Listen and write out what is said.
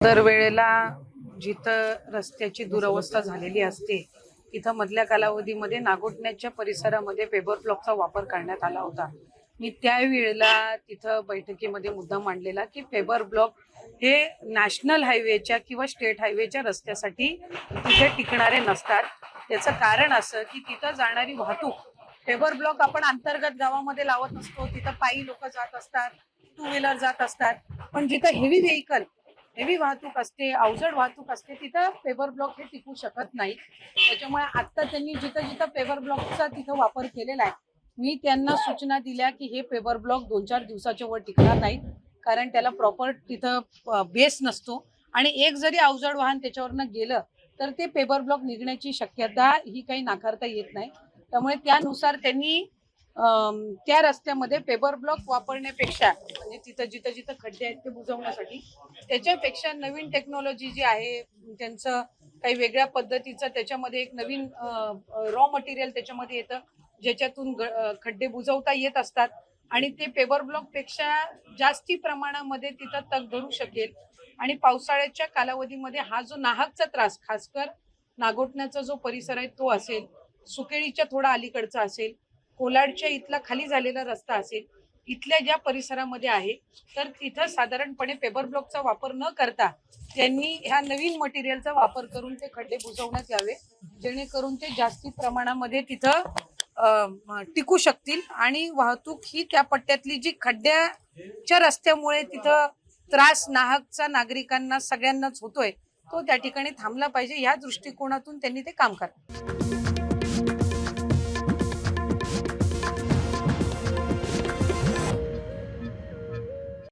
दरवेळेला जिथं रस्त्याची दुरवस्था झालेली असते तिथं मधल्या कालावधीमध्ये नागोठण्याच्या परिसरामध्ये पेपर ब्लॉकचा वापर करण्यात आला होता। मी त्यावेळेला तिथं बैठकीमध्ये मुद्दा मांडलेला की पेपर ब्लॉक हे नॅशनल हायवेच्या किंवा स्टेट हायवेच्या रस्त्यासाठी तिथे टिकणारे नसतात। त्याचं कारण असं की तिथं जाणारी वाहतूक पेपर ब्लॉक आपण अंतर्गत गावामध्ये लावत असतो, तिथं पायी लोक जात असतात, टू व्हीलर जात असतात, पण जिथं हेवी वाहतूक असते, अवजड वाहतूक असते, तिथं पेपर ब्लॉक हे टिकू शकत नाही। त्याच्यामुळे आता त्यांनी जिथं जिथं पेपर ब्लॉकचा तिथं वापर केलेला आहे, मी त्यांना सूचना दिल्या की हे पेपर ब्लॉक 2-4 दिवसाच्या वर टिकणार नाही, कारण त्याला प्रॉपर तिथं बेस नसतो आणि एक जरी अवजड वाहन त्याच्यावरनं गेलं तर ते पेपर ब्लॉक निघण्याची शक्यता ही काही नाकारता येत नाही। त्यामुळे त्यानुसार त्यांनी त्या रस्त्यामध्ये पेपर ब्लॉक वापरण्यापेक्षा म्हणजे तिथं जिथं जिथं खड्डे आहेत ते बुजवण्यासाठी त्याच्यापेक्षा नवीन टेक्नॉलॉजी जी आहे त्यांचं काही वेगळ्या पद्धतीचं त्याच्यामध्ये एक नवीन रॉ मटेरियल त्याच्यामध्ये येतं ज्याच्यातून खड्डे बुजवता येत असतात आणि ते पेपर ब्लॉक पेक्षा जास्ती प्रमाणामध्ये तिथं तग धरू शकेल आणि पावसाळ्याच्या कालावधीमध्ये हा जो नाहकचा त्रास खासकर नागोठण्याचा जो परिसर आहे तो असेल, सुकेळीच्या थोडा अलीकडचा असेल, कोलाडच्या इथला खाली झालेला रस्ता असेल, इथल्या ज्या परिसरामध्ये आहे तर तिथं साधारणपणे पेपर ब्लॉकचा वापर न करता त्यांनी ह्या नवीन मटेरियलचा वापर करून ते खड्डे बुजवण्यात यावे, जेणेकरून ते जास्ती प्रमाणामध्ये तिथं टिकू शकतील आणि वाहतूक ही त्या पट्ट्यातली जी खड्ड्याच्या रस्त्यामुळे तिथं त्रास नाहकचा नागरिकांना सगळ्यांनाच होतोय तो त्या ठिकाणी थांबला पाहिजे, या दृष्टिकोनातून त्यांनी ते काम करावं।